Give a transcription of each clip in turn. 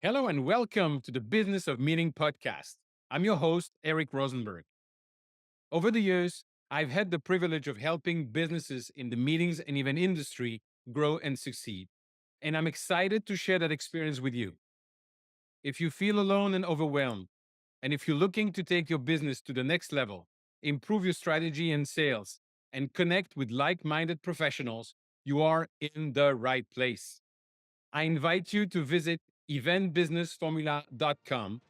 Hello and welcome to the Business of Meaning podcast. I'm your host, Eric Rosenberg. Over the years, I've had the privilege of helping businesses in the meetings and event industry grow and succeed. And I'm excited to share that experience with you. If you feel alone and overwhelmed, and if you're looking to take your business to the next level, improve your strategy and sales, and connect with like minded professionals, you are in the right place. I invite you to visit eventbusinessformula.com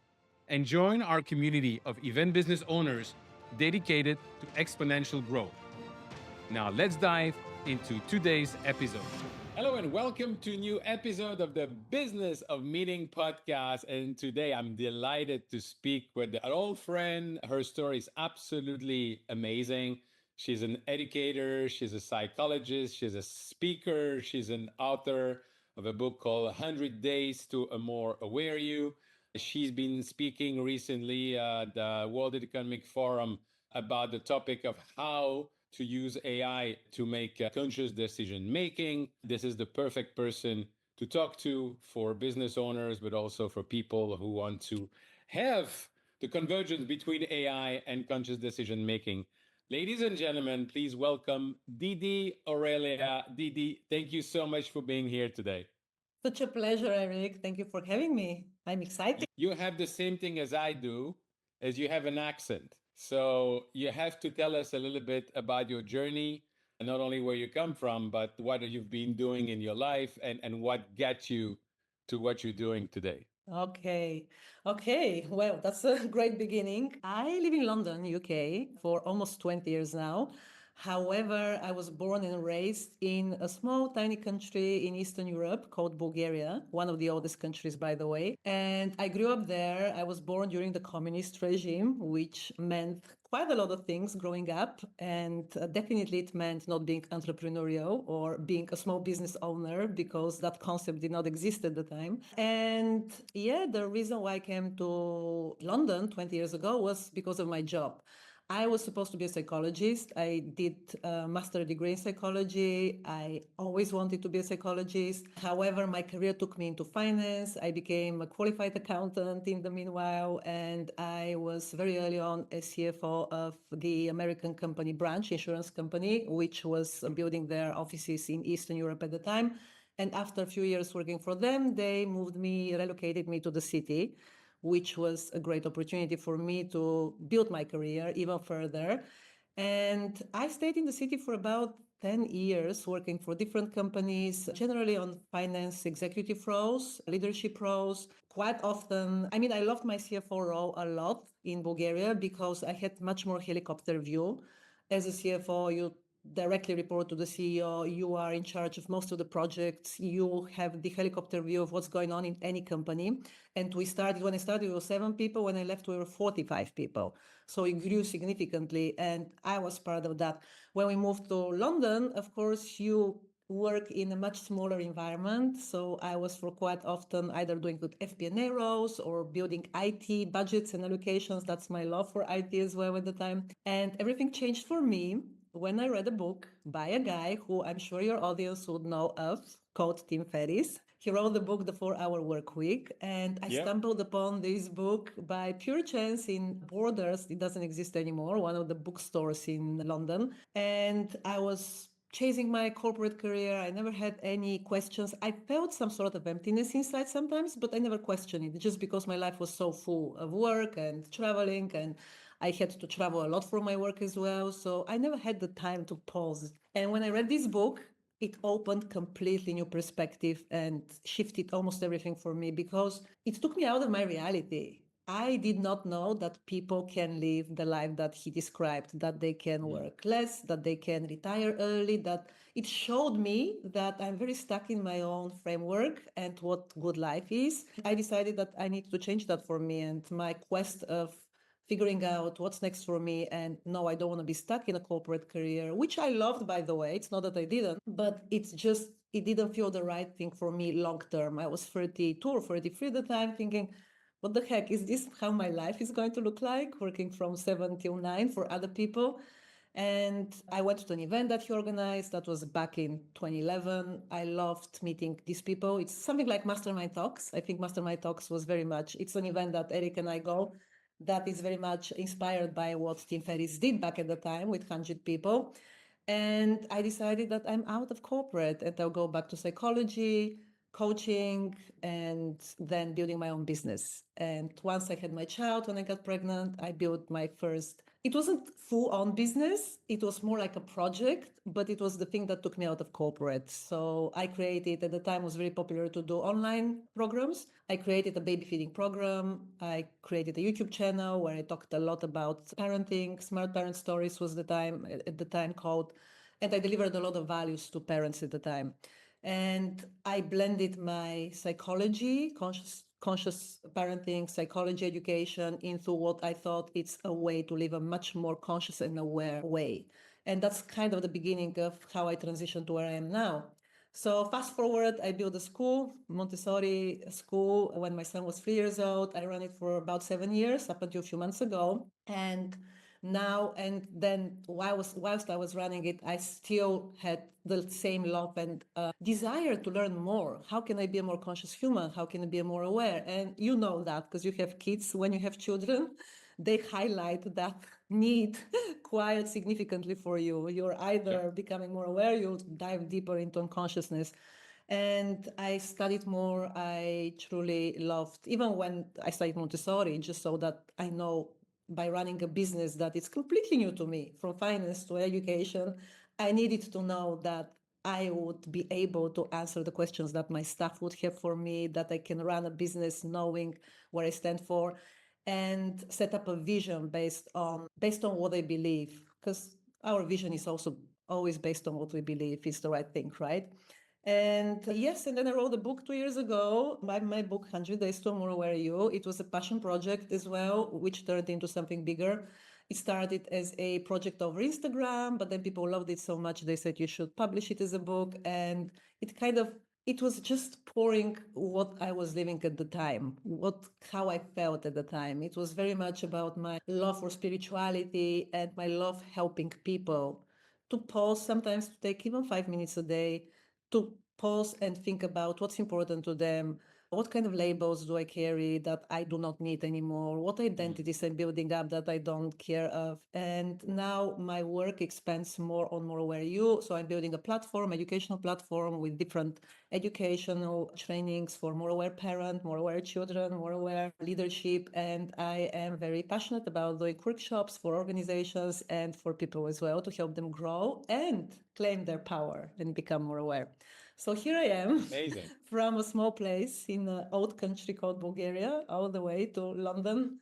and join our community of event business owners dedicated to exponential growth. Now, let's dive into today's episode. Hello, and welcome to a new episode of the Business of Meeting podcast. And today I'm delighted to speak with an old friend. Her story is absolutely amazing. She's an educator, she's a psychologist, she's a speaker, she's an author of a book called 100 Days to a More Aware You. She's been speaking recently at the World Economic Forum about the topic of how to use AI to make conscious decision making. This is the perfect person to talk to for business owners, but also for people who want to have the convergence between AI and conscious decision making. Ladies and gentlemen, please welcome Didi Aurelia. Didi, thank you so much for being here today. Such a pleasure, Eric. Thank you for having me. I'm excited. You have the same thing as I do, as you have an accent. So you have to tell us a little bit about your journey, and not only where you come from, but what you've been doing in your life and what got you to what you're doing today. Okay. Okay. Well, that's a great beginning. I live in London, UK, for almost 20 years now. However, I was born and raised in a small, tiny country in Eastern Europe called Bulgaria, one of the oldest countries, by the way. And I grew up there. I was born during the communist regime, which meant quite a lot of things growing up. And definitely it meant not being entrepreneurial or being a small business owner because that concept did not exist at the time. And yeah, the reason why I came to London 20 years ago was because of my job. I was supposed to be a psychologist. I did a master degree in psychology. I always wanted to be a psychologist. However, my career took me into finance. I became a qualified accountant in the meanwhile, and I was very early on a CFO of the American company branch, insurance company, which was building their offices in Eastern Europe at the time. And after a few years working for them, they relocated me to the city, which was a great opportunity for me to build my career even further. And I stayed in the city for about 10 years, working for different companies, generally on finance executive roles, leadership roles. Quite often, I mean, I loved my CFO role a lot in Bulgaria because I had much more helicopter view. As a CFO, you directly report to the CEO. You are in charge of most of the projects. You have the helicopter view of what's going on in any company. And when I started, we were 7 people. When I left, we were 45 people. So it grew significantly. And I was part of that. When we moved to London, of course, you work in a much smaller environment. So I was for quite often either doing good FP&A roles or building IT budgets and allocations. That's my love for IT as well at the time. And everything changed for me when I read a book by a guy who I'm sure your audience would know of, called Tim Ferriss. He wrote the book, The 4 Hour Work Week, and I stumbled upon this book by pure chance in Borders. It doesn't exist anymore, one of the bookstores in London. And I was chasing my corporate career. I never had any questions. I felt some sort of emptiness inside sometimes, but I never questioned it just because my life was so full of work and traveling, and I had to travel a lot for my work as well. So I never had the time to pause. And when I read this book, it opened completely new perspective and shifted almost everything for me because it took me out of my reality. I did not know that people can live the life that he described, that they can work less, that they can retire early, that it showed me that I'm very stuck in my own framework and what good life is. I decided that I need to change that for me, and my quest of figuring out what's next for me. And no, I don't want to be stuck in a corporate career, which I loved, by the way. It's not that I didn't, but it didn't feel the right thing for me long term. I was 32 or 33 at the time, thinking, what the heck, is this how my life is going to look like, working from 7 till 9 for other people? And I went to an event that he organized. That was back in 2011. I loved meeting these people. It's something like Mastermind Talks. I think Mastermind Talks was very much, it's an event that Eric and I go that is very much inspired by what Tim Ferriss did back at the time with 100 people. And I decided that I'm out of corporate and I'll go back to psychology, coaching, and then building my own business. And once I had my child, when I got pregnant, I built my first. It wasn't full on business, it was more like a project, but it was the thing that took me out of corporate. So I created, at the time, it was very popular to do online programs. I created a baby feeding program. I created a YouTube channel where I talked a lot about parenting. Smart Parent Stories was the time at the time called, and I delivered a lot of values to parents at the time. And I blended my psychology, conscious parenting, psychology education into what I thought it's a way to live a much more conscious and aware way. And that's kind of the beginning of how I transitioned to where I am now. So fast forward, I built a school, Montessori school, when my son was 3 years old. I ran it for about 7 years up until a few months ago. And now and then whilst I was running it, I still had the same love and desire to learn more. How can I be a more conscious human? How can I be more aware? And you know that because you have kids. When you have children, they highlight that need quite significantly for you. You're either becoming more aware, you'll dive deeper into unconsciousness. And I studied more. I truly loved, even when I studied Montessori, just so that I know by running a business that is completely new to me, from finance to education, I needed to know that I would be able to answer the questions that my staff would have for me, that I can run a business knowing where I stand for, and set up a vision based on what I believe, because our vision is also always based on what we believe is the right thing, right? And yes, and then I wrote a book 2 years ago, my book, 100 Days to a More Aware You. It was a passion project as well, which turned into something bigger. It started as a project over Instagram, but then people loved it so much, they said you should publish it as a book. And it was just pouring what I was living at the time, how I felt at the time. It was very much about my love for spirituality and my love helping people to pause, sometimes to take even 5 minutes a day to pause and think about what's important to them. What kind of labels do I carry that I do not need anymore? What identities I'm building up that I don't care of? And now my work expands more on More Aware You. So I'm building a platform, educational platform with different educational trainings for more aware parent, more aware children, more aware leadership. And I am very passionate about doing workshops for organizations and for people as well to help them grow and claim their power and become more aware. So here I am. Amazing. From a small place in an old country called Bulgaria, all the way to London,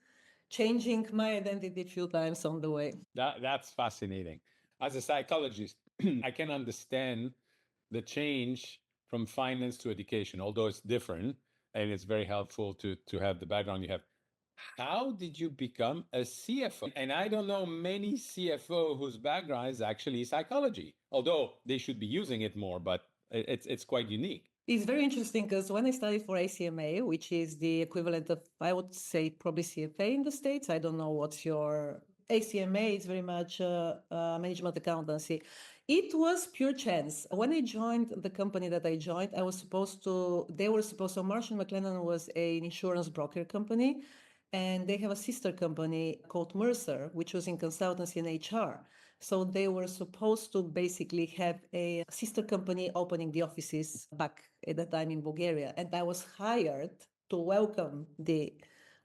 changing my identity a few times on the way. That's fascinating. As a psychologist, I can understand the change from finance to education, although it's different and it's very helpful to have the background you have. How did you become a CFO? And I don't know many CFO whose background is actually psychology, although they should be using it more, but it's quite unique. It's very interesting because when I studied for ACMA, which is the equivalent of, I would say, probably CFA in the States. I don't know what's your ACMA. It's very much management accountancy. It was pure chance. When I joined the company that I joined, Marsh & McLennan was an insurance broker company, and they have a sister company called Mercer, which was in consultancy and HR. So they were supposed to basically have a sister company opening the offices back at the time in Bulgaria. And I was hired to welcome the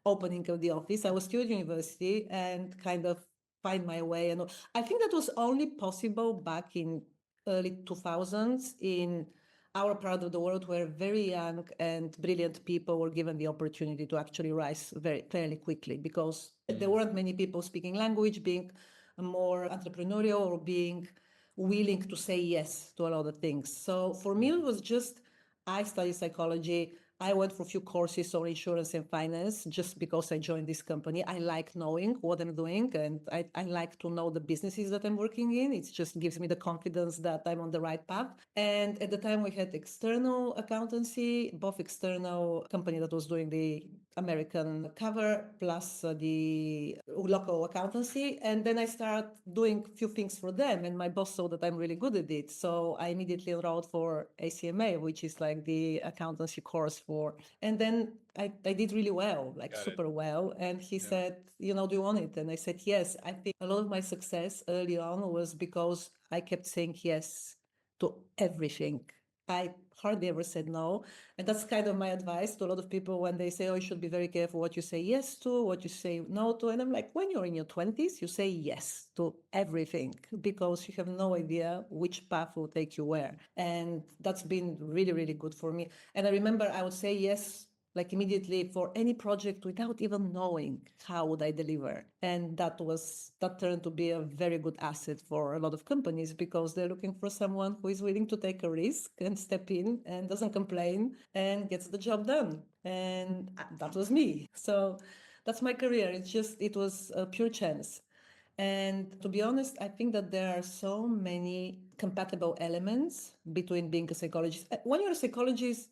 opening of the office. I was still at university and kind of find my way. And I think that was only possible back in early 2000s in our part of the world where very young and brilliant people were given the opportunity to actually rise very fairly quickly because there weren't many people speaking language, being more entrepreneurial or being willing to say yes to a lot of things. So for me, it was just, I studied psychology. I went for a few courses on insurance and finance just because I joined this company. I like knowing what I'm doing and I like to know the businesses that I'm working in. It just gives me the confidence that I'm on the right path. And at the time we had external accountancy, both external company that was doing the American cover plus the local accountancy. And then I start doing a few things for them. And my boss saw that I'm really good at it. So I immediately enrolled for ACMA, which is like the accountancy course for. And then I did really well, like Got it. super well. And he Yeah. said, do you want it? And I said, yes. I think a lot of my success early on was because I kept saying yes to everything. I hardly ever said no. And that's kind of my advice to a lot of people when they say, oh, you should be very careful what you say yes to, what you say no to. And I'm like, when you're in your 20s, you say yes to everything because you have no idea which path will take you where. And that's been really, really good for me. And I remember I would say yes like immediately for any project without even knowing how would I deliver. And that turned to be a very good asset for a lot of companies because they're looking for someone who is willing to take a risk and step in and doesn't complain and gets the job done. And that was me. So that's my career. It was a pure chance. And to be honest, I think that there are so many compatible elements between being a psychologist. When you're a psychologist,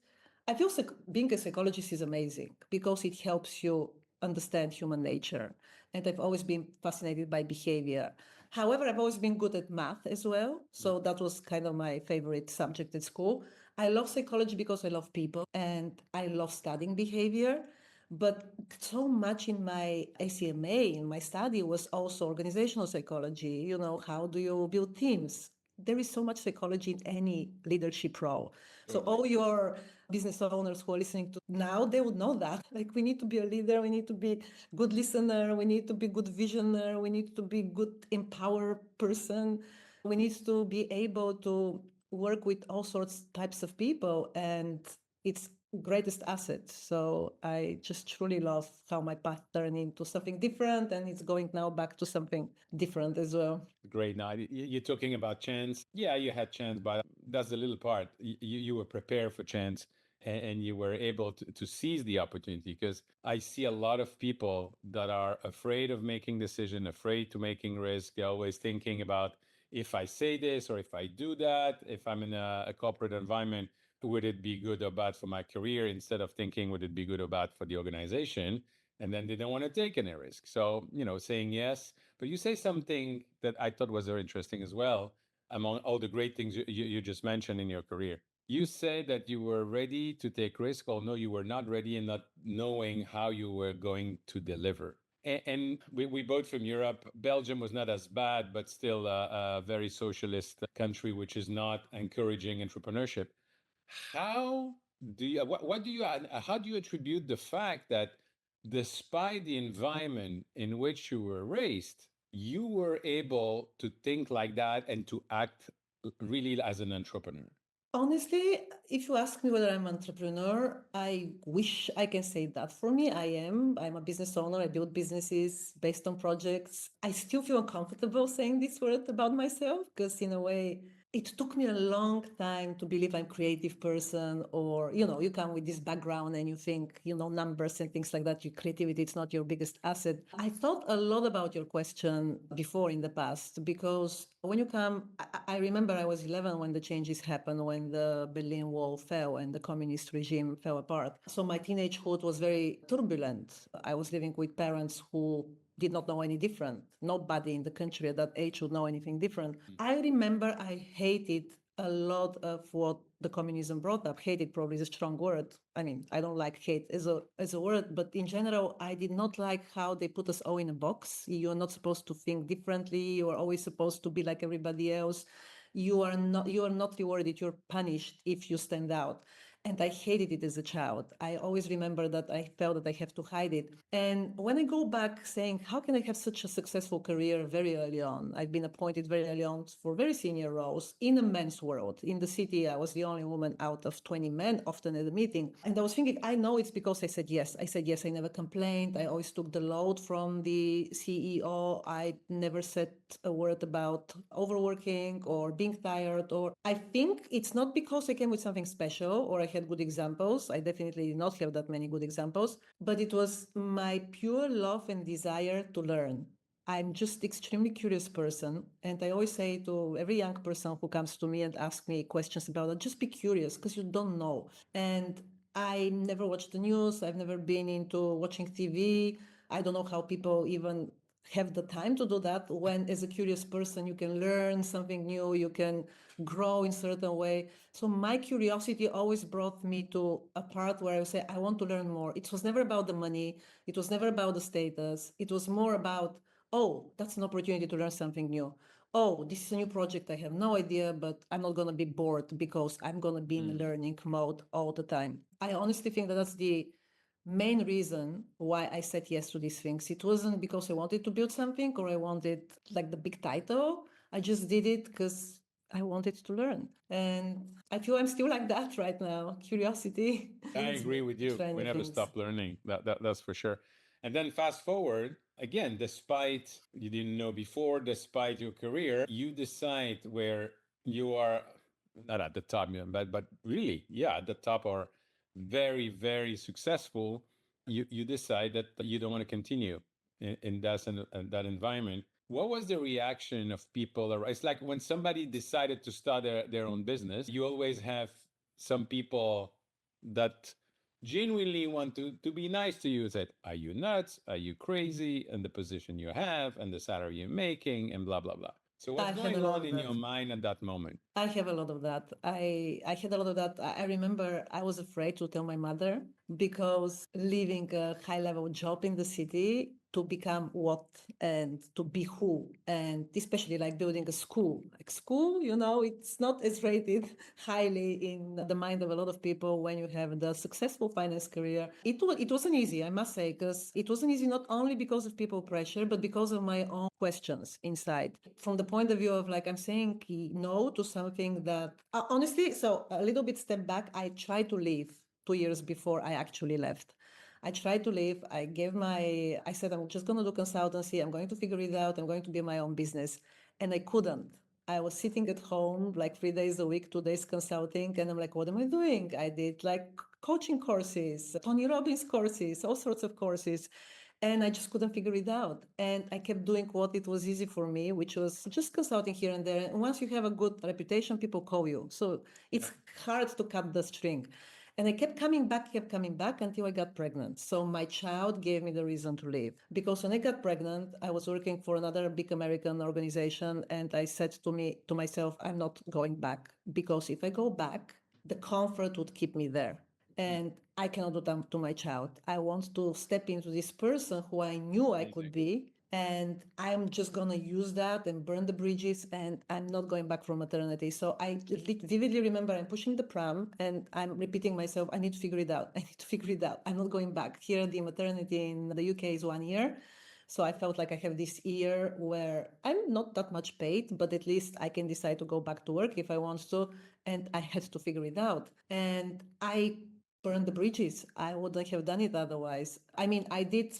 I feel being a psychologist is amazing because it helps you understand human nature. And I've always been fascinated by behavior. However, I've always been good at math as well. So that was kind of my favorite subject at school. I love psychology because I love people and I love studying behavior. But so much in my ACMA, in my study, was also organizational psychology. How do you build teams? There is so much psychology in any leadership role. So Totally. all your business owners who are listening to now, they would know that. Like we need to be a leader, we need to be good listener, we need to be good visioner, we need to be good empower person. We need to be able to work with all sorts types of people and it's greatest asset. So I just truly love how my path turned into something different and it's going now back to something different as well. Great. Now, you're talking about chance. Yeah, you had chance, but that's the little part. You were prepared for chance and you were able to seize the opportunity because I see a lot of people that are afraid of making decision, afraid to making risk. They're always thinking about if I say this or if I do that, if I'm in a corporate environment, would it be good or bad for my career instead of thinking, would it be good or bad for the organization? And then they don't want to take any risk. So, saying yes. But you say something that I thought was very interesting as well, among all the great things you just mentioned in your career. You say that you were ready to take risk, although you were not ready and not knowing how you were going to deliver. And we both from Europe. Belgium was not as bad, but still a very socialist country, which is not encouraging entrepreneurship. How what do you, how do you attribute the fact that despite the environment in which you were raised, you were able to think like that and to act really as an entrepreneur? Honestly, if you ask me whether I'm an entrepreneur, I wish I can say that. For me, I am. I'm a business owner. I build businesses based on projects. I still feel uncomfortable saying this word about myself because, in a way, it took me a long time to believe I'm a creative person or, you come with this background and you think, numbers and things like that, your creativity, it's not your biggest asset. I thought a lot about your question before in the past because when you come, I remember I was 11 when the changes happened, when the Berlin Wall fell and the communist regime fell apart. So my teenagehood was very turbulent. I was living with parents who did not know any different. Nobody in the country at that age would know anything different. I remember I hated a lot of what the communism brought up. Hated probably is a strong word. I mean, I don't like hate as a word, but in general, I did not like how they put us all in a box. You're not supposed to think differently. You are always supposed to be like everybody else. You are not rewarded. You're punished if you stand out. And I hated it as a child. I always remember that I felt that I have to hide it. And when I go back saying, how can I have such a successful career very early on? I've been appointed very early on for very senior roles in a men's world. In the city, I was the only woman out of 20 men, often at a meeting. And I was thinking, I know it's because I said yes. I said yes. I never complained. I always took the load from the CEO. I never said a word about overworking or being tired. Or I think it's not because I came with something special or I had good examples. I definitely did not have that many good examples, but it was my pure love and desire to learn. I'm just extremely curious person. And I always say to every young person who comes to me and asks me questions about it, just be curious because you don't know. And I never watched the news. I've never been into watching TV. I don't know how people even have the time to do that when as a curious person you can learn something new, you can grow in certain way. So my curiosity always brought me to a part where I would say I want to learn more. It was never about the money, it was never about the status, it was more about, oh, that's an opportunity to learn something new. Oh, this is a new project, I have no idea, but I'm not going to be bored because I'm going to be in learning mode all the time. I honestly think that that's the main reason why I said yes to these things. It wasn't because I wanted to build something or I wanted like the big title. I just did it because I wanted to learn. And I feel I'm still like that right now. Curiosity I leads me agree with to you. try We new never things. stop learning. That's for sure. And then fast forward again, despite you didn't know before, despite your career, you decide where you are not at the top, but really, yeah, at the top or very, very successful. You decide that you don't want to continue in that environment. What was the reaction of people? It's like when somebody decided to start their own business, you always have some people that genuinely want to be nice to you. Said, are you nuts? Are you crazy? And the position you have and the salary you're making and blah blah blah. So I what's had a going lot on of in that. your mind at that moment? I have a lot of that. I had a lot of that. I remember I was afraid to tell my mother because leaving a high level job in the city to become what and to be who, and especially like building a school. Like school, it's not as rated highly in the mind of a lot of people when you have the successful finance career. It wasn't easy, I must say, because it wasn't easy not only because of people pressure, but because of my own questions inside. From the point of view of like I'm saying no to something that honestly, so a little bit step back, I tried to leave 2 years before I actually left. I tried to leave. I said, I'm just going to do consultancy. I'm going to figure it out. I'm going to be my own business. And I couldn't. I was sitting at home like 3 days a week, 2 days consulting. And I'm like, what am I doing? I did like coaching courses, Tony Robbins courses, all sorts of courses. And I just couldn't figure it out. And I kept doing what it was easy for me, which was just consulting here and there. And once you have a good reputation, people call you. So it's hard to cut the string. And I kept coming back until I got pregnant. So my child gave me the reason to leave. Because when I got pregnant, I was working for another big American organization. And I said to myself, I'm not going back. Because if I go back, the comfort would keep me there. And I cannot do that to my child. I want to step into this person who I knew I could Amazing. be, and I'm just gonna use that and burn the bridges, and I'm not going back from maternity. So I vividly remember I'm pushing the pram and I'm repeating myself, I need to figure it out. I need to figure it out. I'm not going back. Here, the maternity in the UK is 1 year. So I felt like I have this year where I'm not that much paid, but at least I can decide to go back to work if I want to. And I had to figure it out. And I burned the bridges. I wouldn't have done it otherwise. I mean, I did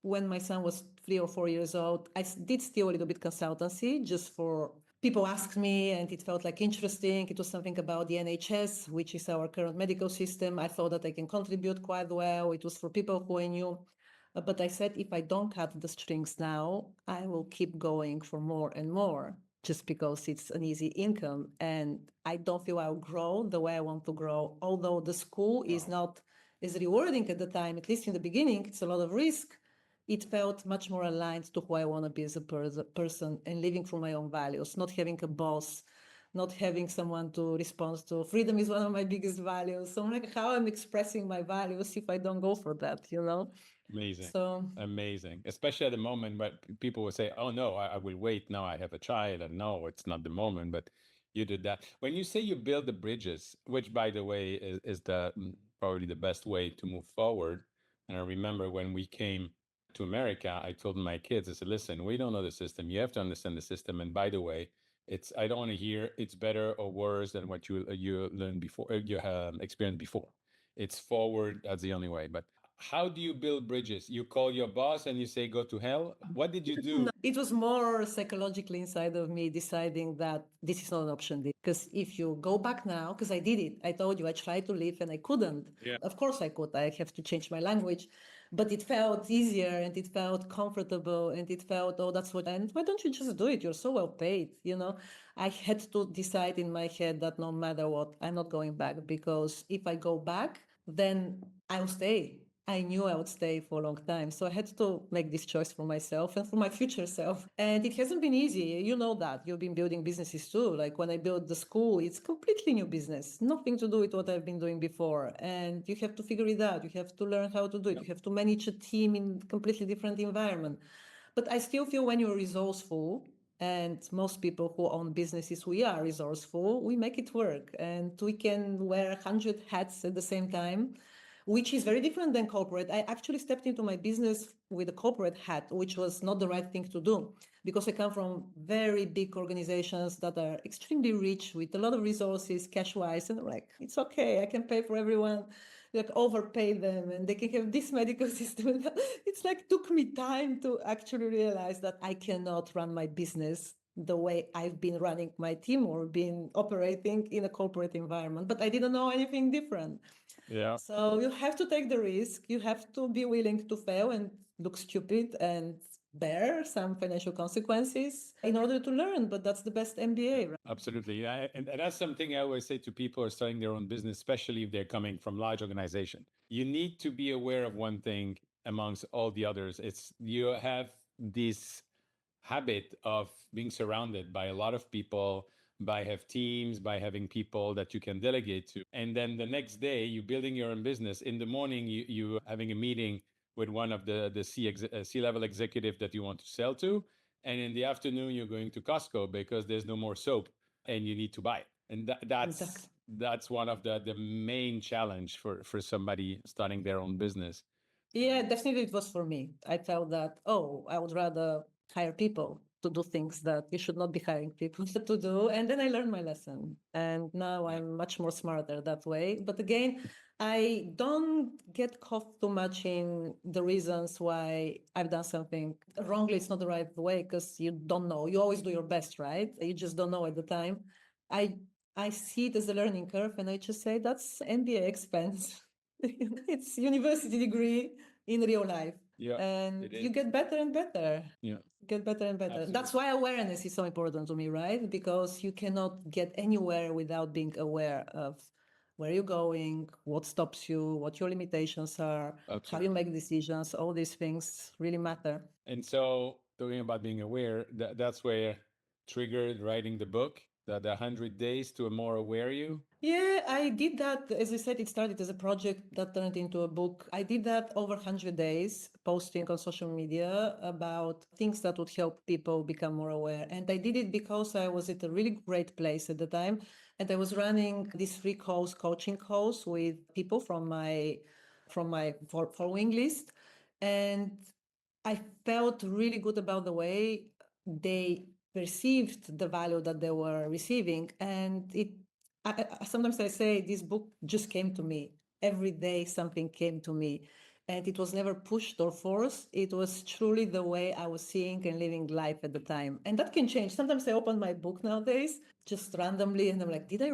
when my son was 3 or 4 years old. Did still a little bit consultancy just for people asked me, and it felt like interesting. It was something about the NHS, which is our current medical system. I thought that I can contribute quite well. It was for people who I knew. But I said, if I don't cut the strings now, I will keep going for more and more just because it's an easy income. And I don't feel I'll grow the way I want to grow. Although the school is not as rewarding at the time, at least in the beginning, it's a lot of risk. It felt much more aligned to who I want to be as a person and living from my own values, not having a boss, not having someone to respond to. Freedom is one of my biggest values. So I'm like, how I'm expressing my values if I don't go for that? Amazing. So Amazing. Especially at the moment where people will say, oh no, I will wait. Now I have a child. And no, it's not the moment, but you did that. When you say you build the bridges, which by the way is probably the best way to move forward. And I remember when we came to America, I told my kids, I said, listen, we don't know the system. You have to understand the system. And by the way, I don't want to hear it's better or worse than what you learned before, you have experienced before. It's forward. That's the only way. But how do you build bridges? You call your boss and you say, go to hell? What did you do? no, it was more psychologically inside of me deciding that this is not an option. Because if you go back now, because I did it, I told you I tried to leave and I couldn't. Yeah. Of course I could. I have to change my language. But it felt easier and it felt comfortable and it felt, oh, that's what. And why don't you just do it? You're so well paid. I had to decide in my head that no matter what, I'm not going back because if I go back, then I'll stay. I knew I would stay for a long time. So I had to make this choice for myself and for my future self. And it hasn't been easy. You know that. You've been building businesses too. Like when I built the school, it's completely new business, nothing to do with what I've been doing before. And you have to figure it out. You have to learn how to do it. You have to manage a team in completely different environment. But I still feel when you're resourceful, and most people who own businesses, we are resourceful, we make it work. And we can wear 100 hats at the same time, which is very different than corporate. I actually stepped into my business with a corporate hat, which was not the right thing to do because I come from very big organizations that are extremely rich with a lot of resources, cash wise. And I'm like, it's okay, I can pay for everyone, like overpay them, and they can have this medical system. It's like took me time to actually realize that I cannot run my business the way I've been running my team or been operating in a corporate environment, but I didn't know anything different. Yeah. So you have to take the risk. You have to be willing to fail and look stupid and bear some financial consequences in order to learn. But that's the best MBA, right? Absolutely. Yeah. And that's something I always say to people who are starting their own business, especially if they're coming from large organization. You need to be aware of one thing amongst all the others. It's you have this habit of being surrounded by a lot of people, by have teams, by having people that you can delegate to. And then the next day, you're building your own business. In the morning, you having a meeting with one of the C-level executive that you want to sell to. And in the afternoon, you're going to Costco because there's no more soap and you need to buy it. And Exactly. that's one of the main challenge for somebody starting their own business. Yeah, definitely it was for me. I felt that, oh, I would rather hire people to do things that you should not be hiring people to do. And then I learned my lesson. And now Yeah. I'm much more smarter that way. But again, I don't get caught too much in the reasons why I've done something wrongly. It's not the right way because you don't know. You always do your best, right? You just don't know at the time. I I see it as a learning curve and I just say that's MBA expense. It's university degree in real life. Yeah, And it you is. get better and better. Yeah, Get better and better. absolutely. That's why awareness is so important to me, right? Because you cannot get anywhere without being aware of where you're going, what stops you, what your limitations are, how you Absolutely. make decisions. All these things really matter. And so, talking about being aware, that's where triggered writing the book, the 100 days to a more aware you. Yeah, I did that. As I said, it started as a project that turned into a book. I did that over 100 days, posting on social media about things that would help people become more aware. And I did it because I was at a really great place at the time. And I was running this free course, coaching course with people from my following list. And I felt really good about the way they perceived the value that they were receiving. And sometimes I say this book just came to me. Every day something came to me. And it was never pushed or forced. It was truly the way I was seeing and living life at the time. And that can change. Sometimes I open my book nowadays just randomly and I'm like, did I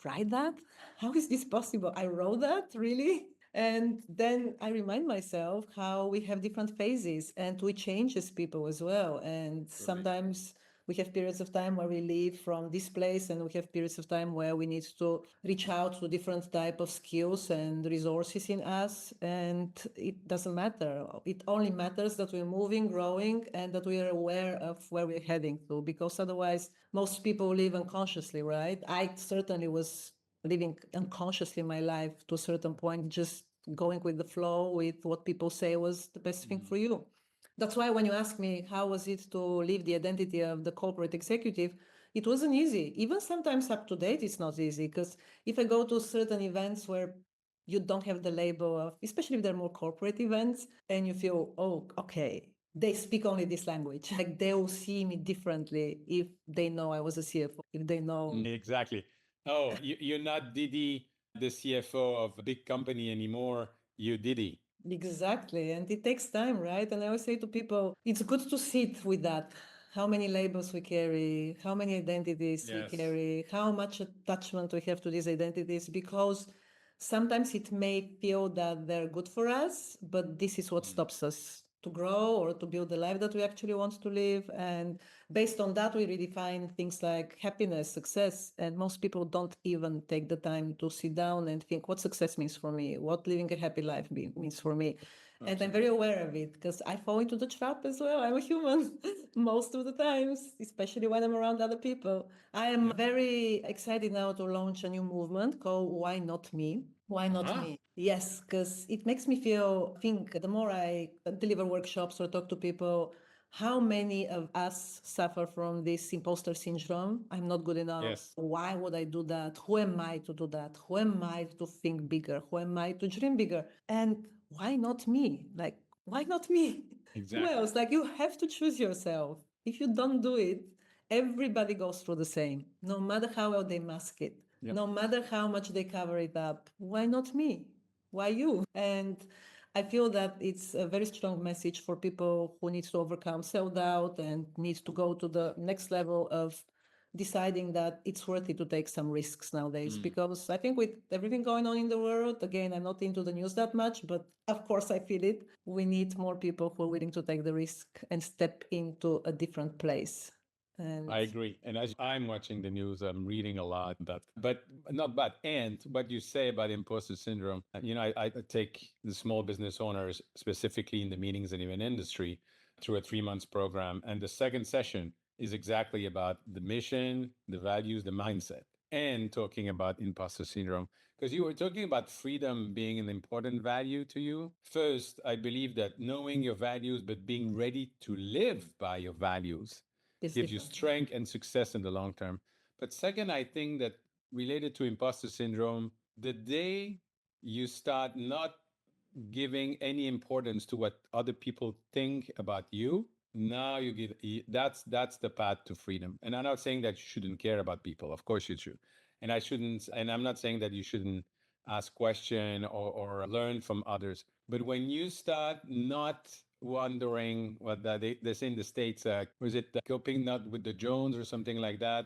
write that? How is this possible? I wrote that? Really? And then I remind myself how we have different phases and we change as people as well. And sometimes we have periods of time where we leave from this place and we have periods of time where we need to reach out to different type of skills and resources in us. And it doesn't matter. It only matters that we're moving, growing, and that we are aware of where we're heading to, because otherwise most people live unconsciously, right? I certainly was living unconsciously my life to a certain point, just going with the flow with what people say was the best thing for you. That's why when you ask me how was it to live the identity of the corporate executive, it wasn't easy. Even sometimes up to date, it's not easy because if I go to certain events where you don't have the label of, especially if they're more corporate events, and you feel, oh, okay, they speak only this language. Like they will see me differently if they know I was a CFO, if they know. Exactly. Oh, you're not Didi, the CFO of a big company anymore. You Didi. Exactly. And it takes time, right? And I always say to people, it's good to sit with that. How many labels we carry, how many identities we Yes. carry, how much attachment we have to these identities, because sometimes it may feel that they're good for us, but this is what stops us to grow or to build the life that we actually want to live. And based on that, we redefine things like happiness, success. And most people don't even take the time to sit down and think what success means for me, what living a happy life means for me. And I'm very aware of it because I fall into the trap as well. I'm a human most of the times, especially when I'm around other people. I am very excited now to launch a new movement called Why Not Me? Why not Ah, me? Yes, because it makes me feel, think the more I deliver workshops or talk to people, how many of us suffer from this imposter syndrome? I'm not good enough. yes, Why would I do that? Who am I to do that? Who am I to think bigger? Who am I to dream bigger? And why not me? Like, why not me? Who exactly. else? Like, you have to choose yourself. If you don't do it, everybody goes through the same, no matter how well they mask it, Yep. no matter how much they cover it up. Why not me? Why you? And I feel that it's a very strong message for people who needs to overcome self-doubt and needs to go to the next level of deciding that it's worth it to take some risks nowadays. Because I think with everything going on in the world, again, I'm not into the news that much, but of course I feel it. We need more people who are willing to take the risk and step into a different place. And I agree. And as I'm watching the news, I'm reading a lot that, but not bad. And what you say about imposter syndrome, I take the small business owners, specifically in the meetings and event industry, through a 3 months program. And the second session is exactly about the mission, the values, the mindset, and talking about imposter syndrome. Because you were talking about freedom being an important value to you. First, I believe that knowing your values, but being ready to live by your values it's gives you different. strength and success in the long term. But second, I think that related to imposter syndrome, the day you start not giving any importance to what other people think about you, now that's the path to freedom. And I'm not saying that you shouldn't care about people. Of course you should. And I'm not saying that you shouldn't ask question or learn from others. But when you start not wondering what they say in the States, was it coping not with the Jones or something like that?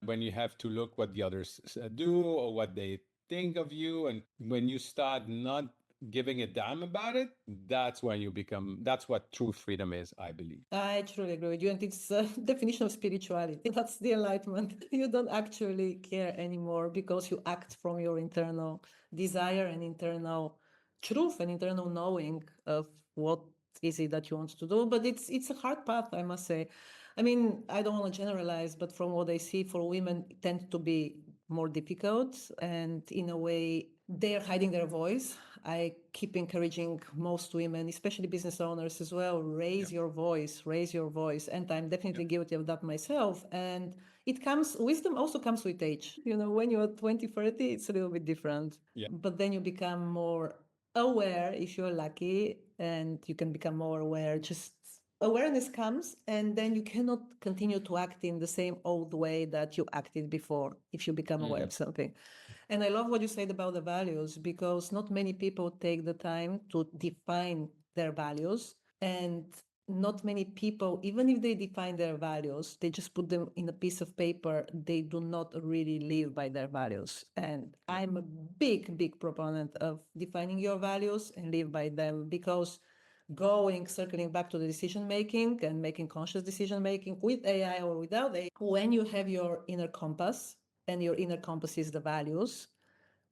When you have to look what the others do or what they think of you. And when you start not giving a damn about it, that's what true freedom is, I believe. I truly agree with you. And it's a definition of spirituality. That's the enlightenment. You don't actually care anymore because you act from your internal desire and internal truth and internal knowing of what is it that you want to do. But it's a hard path, I must say. I mean, I don't want to generalize, but from what I see for women, it tends to be more difficult. And in a way, they're hiding their voice. I keep encouraging most women, especially business owners as well, Yeah. raise your voice, raise your voice. And I'm definitely guilty of that myself. And wisdom also comes with age. You know, when you're 20, 30, it's a little bit different. Yeah. But then you become more aware if you're lucky, and you can become more aware. Just awareness comes, and then you cannot continue to act in the same old way that you acted before if you become aware of something. And I love what you said about the values, because not many people take the time to define their values. And not many people, even if they define their values, they just put them in a piece of paper. They do not really live by their values. And Yeah. I'm a big, big proponent of defining your values and live by them, because circling back to the decision making and making conscious decision making with AI or without AI, when you have your inner compass, and your inner compass is the values,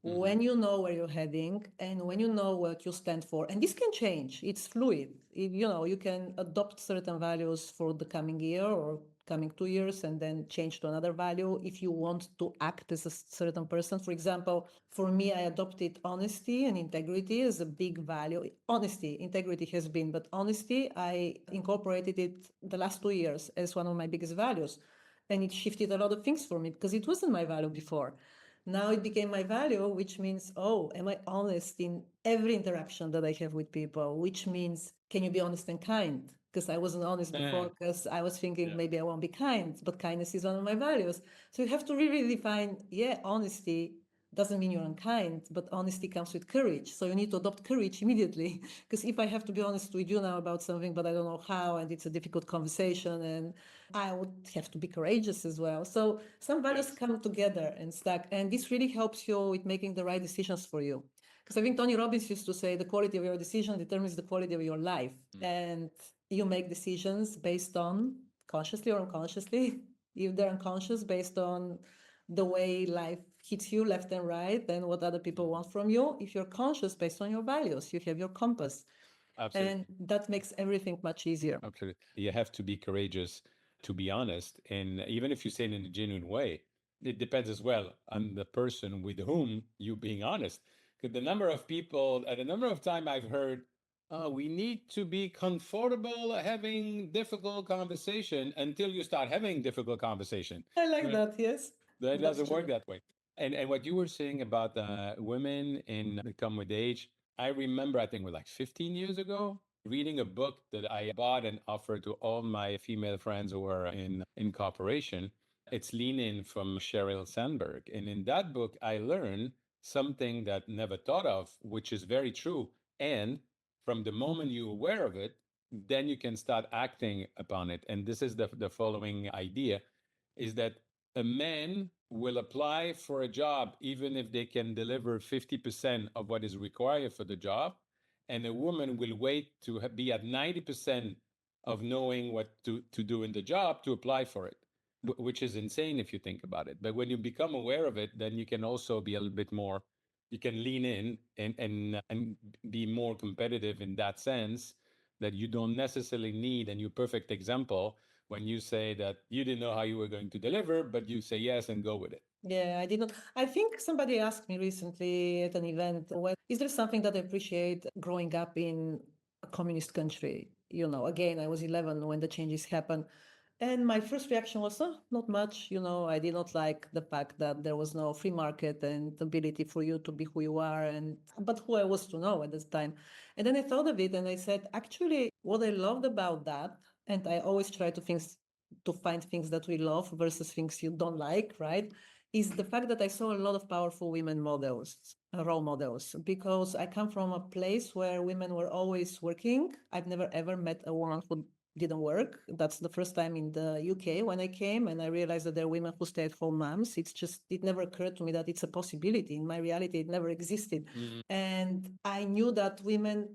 when you know where you're heading and when you know what you stand for, and this can change, it's fluid. You can adopt certain values for the coming year or coming 2 years and then change to another value if you want to act as a certain person. For example, for me, I adopted honesty and integrity as a big value. Honesty, integrity has been, but honesty, I incorporated it the last 2 years as one of my biggest values. And it shifted a lot of things for me because it wasn't my value before. Now it became my value, which means, oh, am I honest in every interaction that I have with people? Which means, can you be honest and kind? Because I wasn't honest before, because I was thinking Yeah. maybe I won't be kind, but kindness is one of my values. So you have to really define, yeah, honesty doesn't mean you're unkind, but honesty comes with courage. So you need to adopt courage immediately. Because if I have to be honest with you now about something, but I don't know how, and it's a difficult conversation, and I would have to be courageous as well. So some values Yes. come together and stack, and this really helps you with making the right decisions for you. Because I think Tony Robbins used to say the quality of your decision determines the quality of your life. And you make decisions based on, consciously or unconsciously, if they're unconscious, based on the way life hits you left and right and what other people want from you. If you're conscious, based on your values, you have your compass. Absolutely. And that makes everything much easier. Absolutely. You have to be courageous to be honest. And even if you say it in a genuine way, it depends as well on the person with whom you being honest. Because the number of people, at a number of time I've heard, oh, we need to be comfortable having difficult conversation until you start having difficult conversation. I like Right? that, yes. That That's doesn't work true. that way. And what you were saying about women in that come with age, I remember I think it was like 15 years ago, reading a book that I bought and offered to all my female friends who were in cooperation. It's Lean In from Sheryl Sandberg. And in that book, I learned something that never thought of, which is very true. And from the moment you're aware of it, then you can start acting upon it. And this is the following idea is that a man will apply for a job even if they can deliver 50% of what is required for the job. And a woman will wait to be at 90% of knowing what to do in the job to apply for it, which is insane if you think about it. But when you become aware of it, then you can also be a little bit more, you can lean in and be more competitive in that sense that you don't necessarily need. And your perfect example when you say that you didn't know how you were going to deliver, but you say yes and go with it. Yeah, I did not. I think somebody asked me recently at an event, well, is there something that I appreciate growing up in a communist country? Again, I was 11 when the changes happened. And my first reaction was, oh, not much. I did not like the fact that there was no free market and ability for you to be who you are, but who I was to know at this time. And then I thought of it and I said, actually, what I loved about that, and I always try to find things that we love versus things you don't like, right? Is the fact that I saw a lot of powerful women models, role models, because I come from a place where women were always working. I've never ever met a woman who didn't work. That's the first time in the UK when I came and I realized that there are women who stay at home moms. It never occurred to me that it's a possibility. In my reality, it never existed. And I knew that women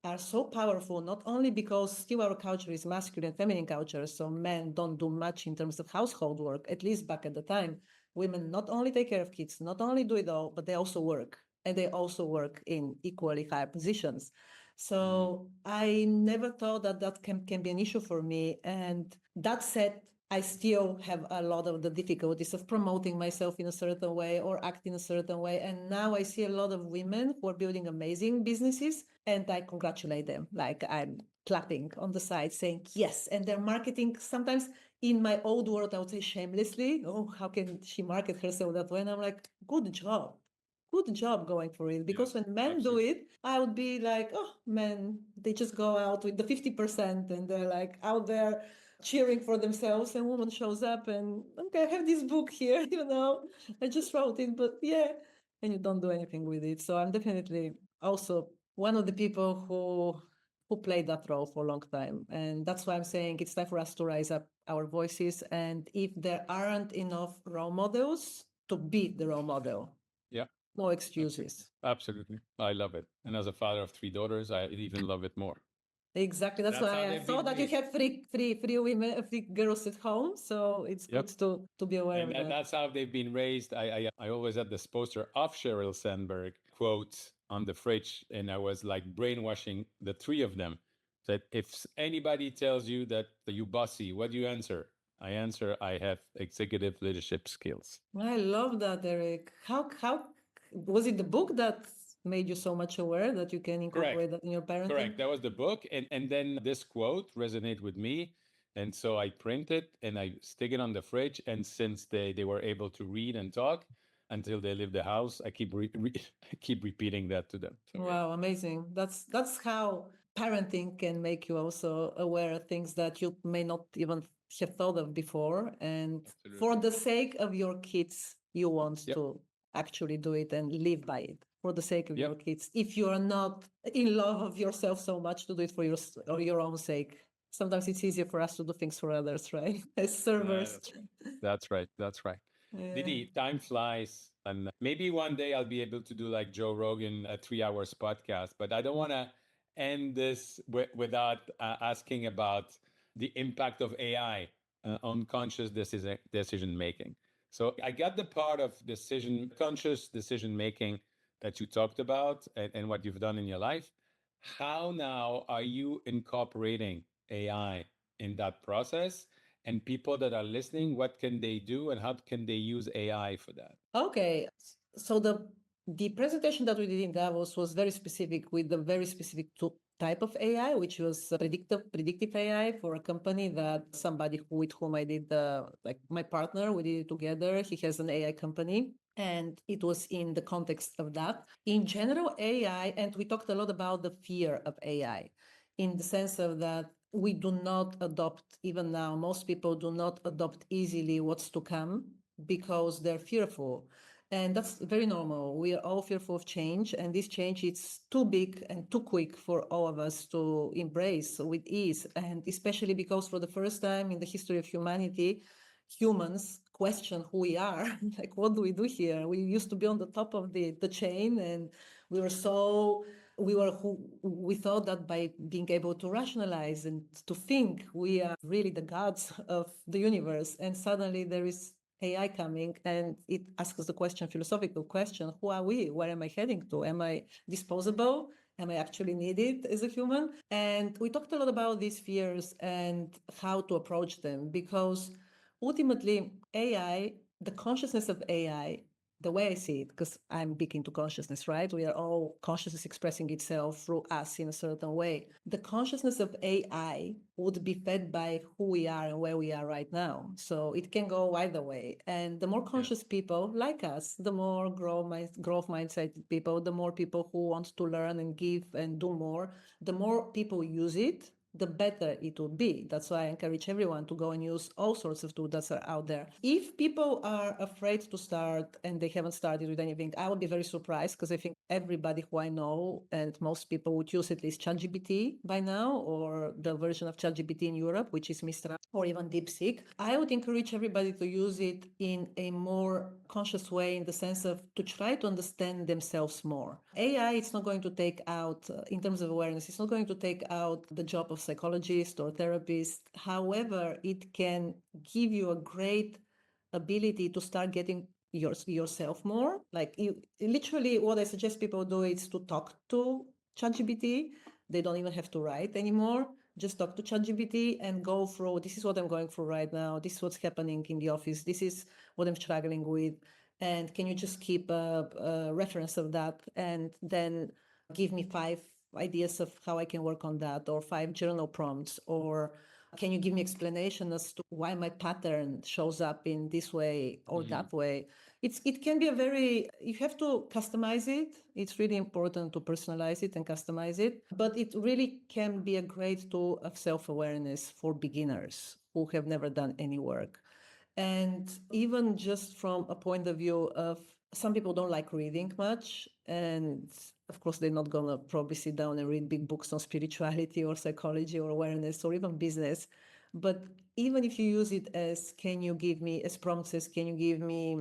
are so powerful, not only because still our culture is masculine, feminine culture, so men don't do much in terms of household work, at least back at the time. Women not only take care of kids, not only do it all, but they also work. And they also work in equally high positions. So I never thought that can be an issue for me. And that said, I still have a lot of the difficulties of promoting myself in a certain way or acting a certain way. And now I see a lot of women who are building amazing businesses and I congratulate them. Like I'm clapping on the side saying yes. And they're marketing sometimes in my old world, I would say shamelessly. Oh, how can she market herself that way? And I'm like, good job. Good job going for it. Because Yes, when men absolutely. do it, I would be like, oh, men, they just go out with the 50% and they're like out there cheering for themselves. And woman shows up and, okay, I have this book here, I just wrote it, but yeah. And you don't do anything with it. So I'm definitely also one of the people who played that role for a long time. And that's why I'm saying it's time for us to rise up our voices. And if there aren't enough role models, to be the role model. Yeah, No absolutely. excuses. Absolutely. I love it. And as a father of three daughters, I even love it more. Exactly. That's That's how why I they've thought been that you raised. have three women, three girls at home. So it's Yep. good to be aware And of that. that's how they've been raised. I always had this poster of Sheryl Sandberg quotes on the fridge, and I was like brainwashing the three of them. That if anybody tells you that you bossy, what do you answer? I answer, I have executive leadership skills. I love that, Eric. How was it the book that made you so much aware that you can Correct. incorporate that in your parenting? Correct. That was the book. And then this quote resonated with me. And so I print it and I stick it on the fridge. And since they were able to read and talk until they leave the house, I keep I keep repeating that to them. So yeah, Wow, amazing. That's how parenting can make you also aware of things that you may not even have thought of before. And for absolutely. the sake of your kids, you want Yep. to actually do it and live by it for the sake of Yep. your kids. If you are not in love of yourself so much to do it for your own sake. Sometimes it's easier for us to do things for others, right? As servers. That's right. That's right. That's right. Yeah. Didi, time flies. And maybe one day I'll be able to do like Joe Rogan, a 3 hours podcast, but I don't want to end this without asking about the impact of AI on conscious decision making. So I got the part of conscious decision making that you talked about and what you've done in your life. How now are you incorporating AI in that process? And people that are listening, what can they do and how can they use AI for that? Okay, so the presentation that we did in Davos was very specific with the very specific type of AI, which was predictive AI for a company that somebody with whom I did like my partner, we did it together. He has an AI company. And it was in the context of that. In general, AI, and we talked a lot about the fear of AI, in the sense of that we do not adopt, even now, most people do not adopt easily what's to come because they're fearful. And that's very normal. We are all fearful of change, and this change is too big and too quick for all of us to embrace with ease. And especially because for the first time in the history of humanity, humans question who we are. Like, what do we do here? We used to be on the top of the chain, and we were so we were who we thought that by being able to rationalize and to think, we are really the gods of the universe. And suddenly there is AI coming, and it asks the question, philosophical question: who are we? Where am I heading to? Am I disposable? Am I actually needed as a human? And we talked a lot about these fears and how to approach them, because ultimately, AI, the consciousness of AI, the way I see it, because I'm big into consciousness, right? We are all consciousness expressing itself through us in a certain way. The consciousness of AI would be fed by who we are and where we are right now. So it can go either way. And the more conscious people like us, the more growth mindset people, the more people who want to learn and give and do more, the more people use it, the better it would be. That's why I encourage everyone to go and use all sorts of tools that are out there. If people are afraid to start and they haven't started with anything, I would be very surprised, because I think everybody who I know and most people would use at least ChatGPT by now, or the version of ChatGPT in Europe, which is Mistral, or even DeepSeek. I would encourage everybody to use it in a more conscious way, in the sense of to try to understand themselves more. AI, it's not going to take out, in terms of awareness, it's not going to take out the job of psychologist or therapist. However, it can give you a great ability to start getting yourself more. Like, you literally, what I suggest people do is to talk to ChatGPT. They don't even have to write anymore. Just talk to ChatGPT and go through, this is what I'm going through right now. This is what's happening in the office. This is what I'm struggling with. And can you just keep a reference of that, and then give me 5 ideas of how I can work on that, or 5 journal prompts, or can you give me explanation as to why my pattern shows up in this way or that way? It can be a very, you have to customize it. It's really important to personalize it and customize it, but it really can be a great tool of self-awareness for beginners who have never done any work. And even just from a point of view of, some people don't like reading much, and of course they're not gonna probably sit down and read big books on spirituality or psychology or awareness or even business. But even if you use it as, can you give me, as prompts, as can you give me,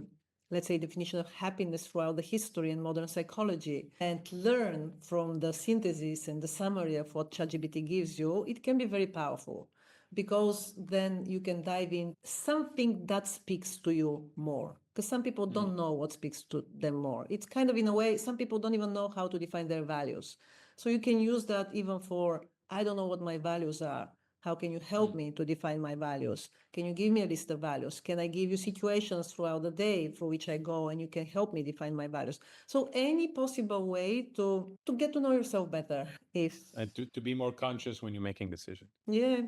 let's say, definition of happiness throughout the history and modern psychology, and learn from the synthesis and the summary of what ChatGPT gives you, it can be very powerful, because then you can dive in something that speaks to you more. Because some people don't know what speaks to them more. It's kind of, in a way, some people don't even know how to define their values. So you can use that even for, I don't know what my values are. How can you help me to define my values? Can you give me a list of values? Can I give you situations throughout the day through which I go and you can help me define my values? So any possible way to get to know yourself better. If And to be more conscious when you're making decisions. Yeah,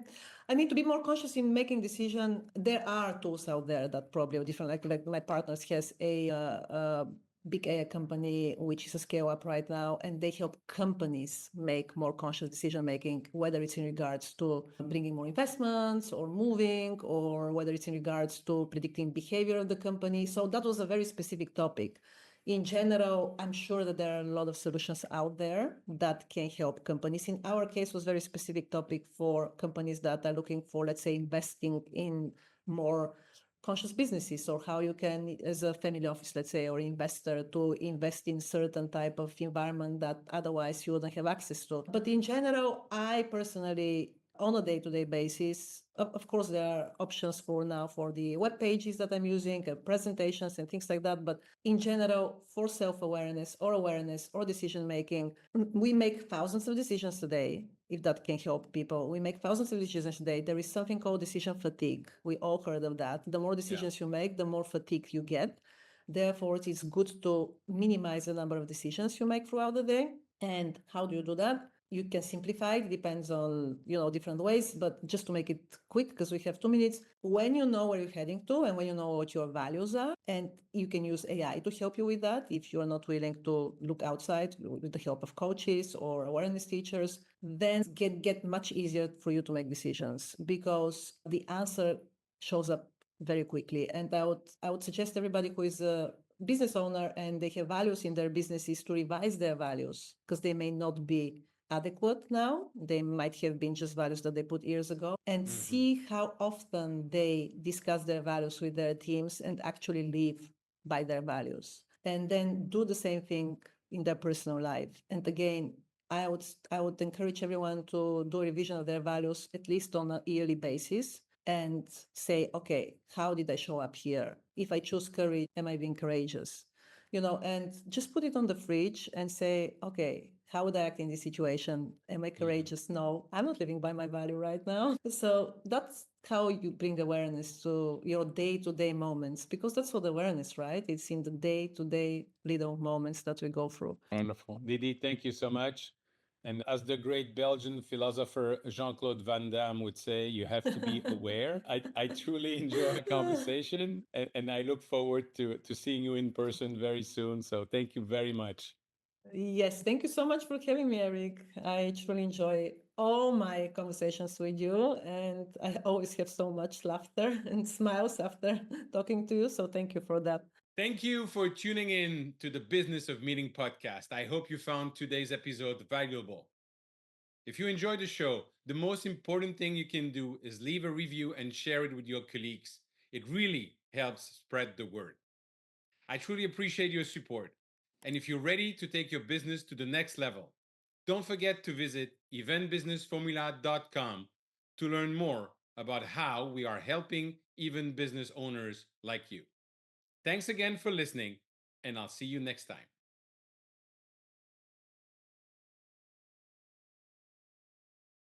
I mean, to be more conscious in making decision, there are tools out there that probably are different. Like my partners has a big AI company, which is a scale up right now, and they help companies make more conscious decision making, whether it's in regards to bringing more investments or moving, or whether it's in regards to predicting behavior of the company. So that was a very specific topic. In general, I'm sure that there are a lot of solutions out there that can help companies. In our case, was very specific topic for companies that are looking for, let's say, investing in more conscious businesses, or how you can, as a family office, let's say, or investor, to invest in certain type of environment that otherwise you wouldn't have access to. But in general, I personally, on a day-to-day basis, of course, there are options for now for the web pages that I'm using, presentations and things like that. But in general, for self-awareness or awareness or decision making, we make thousands of decisions today. If that can help people, we make thousands of decisions today. There is something called decision fatigue. We all heard of that. The more Yeah. decisions you make, the more fatigue you get. Therefore, it is good to minimize the number of decisions you make throughout the day. And how do you do that? You can simplify it, depends on, different ways, but just to make it quick, because we have 2 minutes, when you know where you're heading to and when you know what your values are, and you can use AI to help you with that if you're not willing to look outside with the help of coaches or awareness teachers, then get much easier for you to make decisions, because the answer shows up very quickly. And I would suggest everybody who is a business owner and they have values in their businesses to revise their values, because they may not be adequate now. They might have been just values that they put years ago, and see how often they discuss their values with their teams and actually live by their values. And then do the same thing in their personal life. And again, I would encourage everyone to do a revision of their values at least on a yearly basis, and say, okay, how did I show up here? If I choose courage, am I being courageous? And just put it on the fridge and say, okay, how would I act in this situation? Am I courageous? No, I'm not living by my value right now. So that's how you bring awareness to your day-to-day moments, because that's what awareness, right? It's in the day-to-day little moments that we go through. Wonderful. Didi, thank you so much. And as the great Belgian philosopher Jean-Claude Van Damme would say, you have to be aware. I truly enjoy our conversation, and I look forward to seeing you in person very soon. So thank you very much. Yes, thank you so much for having me, Eric. I truly enjoy all my conversations with you, and I always have so much laughter and smiles after talking to you. So thank you for that. Thank you for tuning in to the Business of Meeting podcast. I hope you found today's episode valuable. If you enjoyed the show, the most important thing you can do is leave a review and share it with your colleagues. It really helps spread the word. I truly appreciate your support. And if you're ready to take your business to the next level, don't forget to visit eventbusinessformula.com to learn more about how we are helping even business owners like you. Thanks again for listening, and I'll see you next time.